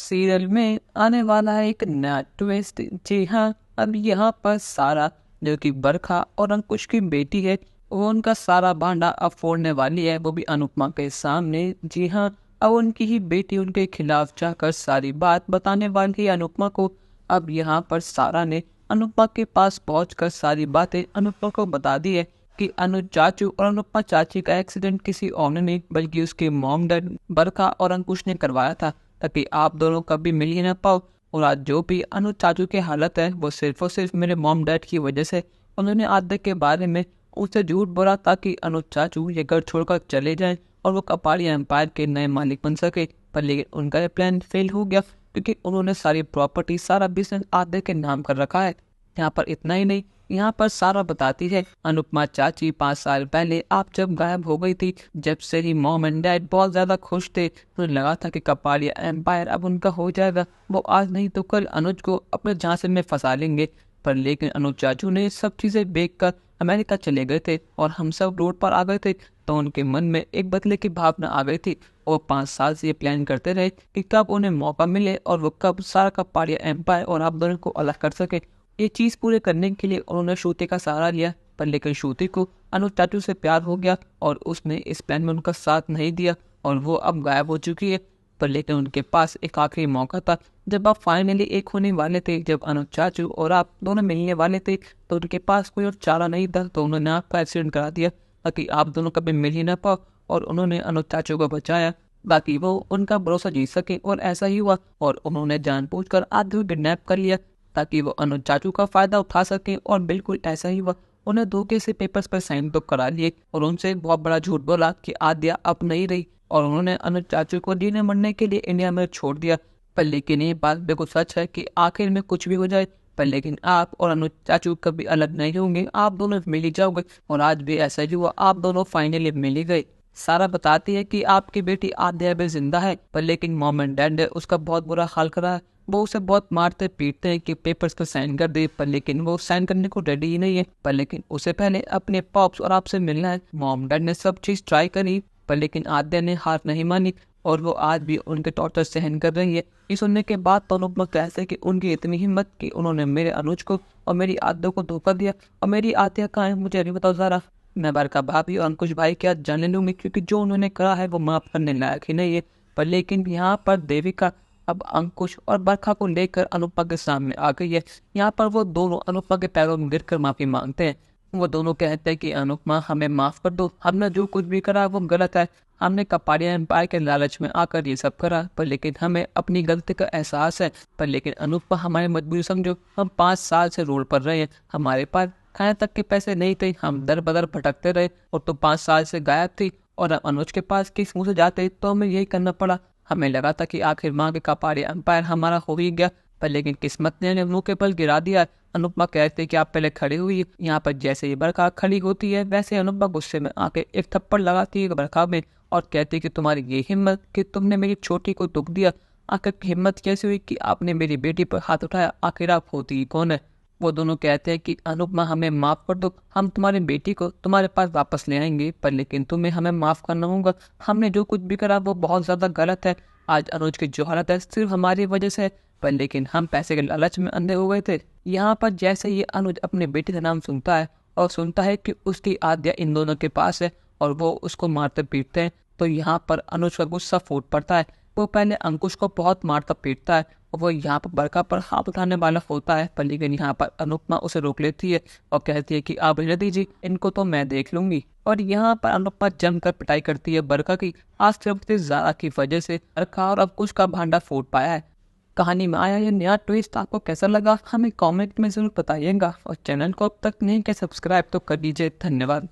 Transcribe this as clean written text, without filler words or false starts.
Serial में आने वाला है एक नया ट्विस्ट। जी हाँ, अब यहाँ पर सारा जो कि बरखा और अंकुश की बेटी है, वो उनका सारा भांडा अब फोड़ने वाली है, वो भी अनुपमा के सामने। जी हाँ, अब उनकी ही बेटी उनके खिलाफ जाकर सारी बात बताने वाली है अनुपमा को। अब यहाँ पर सारा ने अनुपमा के पास पहुंचकर सारी बातें अनुपमा को बता दी है कि अनुज चाचू और अनुपमा चाची का एक्सीडेंट किसी और ने नहीं बल्कि उसके मॉम डैड बरखा और अंकुश ने करवाया था, ताकि आप दोनों कभी मिल ही ना पाओ। और आज जो भी अनुज चाचू की हालत है वो सिर्फ और सिर्फ मेरे मॉम डैड की वजह से। उन्होंने आदित्य के बारे में उसे झूठ बोला ताकि अनुज चाचू ये घर छोड़कर चले जाएं और वो कपाड़ी एम्पायर के नए मालिक बन सके। पर लेकिन उनका ये प्लान फेल हो गया, क्योंकि उन्होंने सारी प्रॉपर्टी सारा बिजनेस आदित्य के नाम कर रखा है। यहाँ पर इतना ही नहीं, यहाँ पर सारा बताती है अनुपमा चाची 5 साल पहले आप जब गायब हो गई थी, जब से ही मॉम एंड डैड बहुत ज्यादा खुश थे। उन्हें लगा था कि कपाड़िया एम्पायर अब उनका हो जाएगा, वो आज नहीं तो कल अनुज को अपने झांसे में फंसा लेंगे। पर लेकिन अनुज चाचू ने सब चीजें बेच कर अमेरिका चले गए थे और हम सब रोड पर आ गए थे, तो उनके मन में एक बदले की भावना आ गई थी। वो 5 साल से ये प्लान करते रहे कि कब उन्हें मौका मिले और वो कब सारा कपाड़िया एम्पायर और आप दोनों को अलग कर सके। ये चीज़ पूरे करने के लिए उन्होंने श्रुति का सहारा लिया। पर लेकिन श्रुति को अनुज चाचू से प्यार हो गया और उसने इस प्लान में उनका साथ नहीं दिया और वो अब गायब हो चुकी है। पर लेकिन उनके पास एक आखिरी मौका था, जब आप फाइनली एक होने वाले थे, जब अनुज चाचू और आप दोनों मिलने वाले थे, तो उनके पास कोई और चारा नहीं था, तो उन्होंने आपका एक्सीडेंट करा दिया ताकि आप दोनों कभी मिल ही ना पाओ। और उन्होंने अनुज चाचू को बचाया ताकि वो उनका भरोसा जीत सके, और ऐसा ही हुआ। और उन्होंने जानबूझकर आदित्य को किडनैप कर लिया ताकि वो अनुज चाचू का फायदा उठा सके, और बिल्कुल ऐसा ही हुआ। उन्हें धोखे से पेपर्स पर साइन तो करा लिए और उनसे एक बहुत बड़ा झूठ बोला कि आद्या अब नहीं रही, और उन्होंने अनुज चाचू को जीने मरने के लिए इंडिया में छोड़ दिया। पर लेकिन ये बात बिल्कुल सच है कि आखिर में कुछ भी हो जाए, पर लेकिन आप और अनुज चाचू कभी अलग नहीं होंगे, आप दोनों मिल ही जाओगे। और आज भी ऐसा ही हुआ, आप दोनों फाइनली मिल ही गए। सारा बताती है कि आपकी बेटी आद्या भी जिंदा है, पर लेकिन मॉम एंड डैड ने उसका बहुत बुरा हाल करा है। वो उसे बहुत मारते पीटते हैं कि पेपर्स पर साइन कर दे, पर लेकिन वो साइन करने को रेडी ही नहीं है। पर लेकिन उसे पहले अपने पॉप्स और आपसे मिलना है। मॉम डैड ने सब चीज ट्राई करी, पर लेकिन आद्या ने हार नहीं मानी और वो आज भी उनके टॉर्चर सहन कर रही है। ये सुनने के बाद तो अनुपमा कहते हैं कि उनकी इतनी हिम्मत कि उन्होंने मेरे अनुज को और मेरी आद्या को धोखा दिया, और मेरी आद्या कहाँ है मुझे अभी बताओ जरा। मैं बरका भाभी और अंकुश भाई क्या जाने लूंगी, क्योंकि जो उन्होंने करा है वो माफ करने लायक ही नहीं है। पर लेकिन यहाँ पर देविका अब अंकुश और बरखा को लेकर अनुपमा के सामने आ गई है। यहाँ पर वो दोनों अनुपमा के पैरों में गिरकर माफी मांगते हैं। वो दोनों कहते हैं कि अनुपमा हमें माफ कर दो, हमने जो कुछ भी करा वो गलत है, हमने कपाड़िया एम्पायर के लालच में आकर ये सब करा, पर लेकिन हमें अपनी गलती का एहसास है। पर लेकिन अनुपमा हमारी मजबूरी समझो, हम 5 साल से रोड पर रहे हैं, हमारे पास खाने तक के पैसे नहीं थे, हम दर बदर भटकते रहे, और तो 5 साल से गायब थी। और अब अनुज के पास किस मुंह से जाते, तो हमें यही करना पड़ा। हमें लगा था कि आखिर माँ के कपाड़िया एम्पायर हमारा हो ही गया, पर लेकिन किस्मत ने मुंह के बल गिरा दिया। अनुपमा कहते कि आप पहले खड़ी हुई। यहाँ पर जैसे ही बरखा खड़ी होती है, वैसे अनुपमा गुस्से में आके एक थप्पड़ लगाती है बरखा में और कहती कि तुम्हारी ये हिम्मत कि तुमने मेरी छोटी को दुख दिया, आखिर हिम्मत कैसे हुई कि आपने मेरी बेटी पर हाथ उठाया, आखिर आप होती ही कौन है। वो दोनों कहते हैं कि अनुपमा हमें माफ कर दो, हम तुम्हारी बेटी को तुम्हारे पास वापस ले आएंगे, पर लेकिन तुम्हें हमें माफ करना होगा, हमने जो कुछ भी करा वो बहुत ज्यादा गलत है। आज अनुज की जो हालत है सिर्फ हमारी वजह से है, पर लेकिन हम पैसे के लालच में अंधे हो गए थे। यहाँ पर जैसे ही अनुज अपने बेटे का नाम सुनता है और सुनता है कि उसकी आद्या इन दोनों के पास है और वो उसको मारते पीटते हैं, तो यहाँ पर अनुज का गुस्सा फूट पड़ता है। वो पहले अंकुश को बहुत मारता पीटता है और वो यहाँ पर बरखा पर हाथ उठाने वाला होता है, पर लेकिन यहाँ पर अनुपमा उसे रोक लेती है और कहती है कि आप रहने दीजिए, इनको तो मैं देख लूंगी। और यहाँ पर अनुपमा जमकर पिटाई करती है बरखा की। आज सबसे ज्यादा की वजह से बरखा और अंकुश का भांडा फूट पाया है। कहानी में आया ये नया ट्विस्ट आपको कैसा लगा, हमें कमेंट में जरूर बताइएगा, और चैनल को अब तक नहीं किया सब्सक्राइब तो कर दीजिए। धन्यवाद।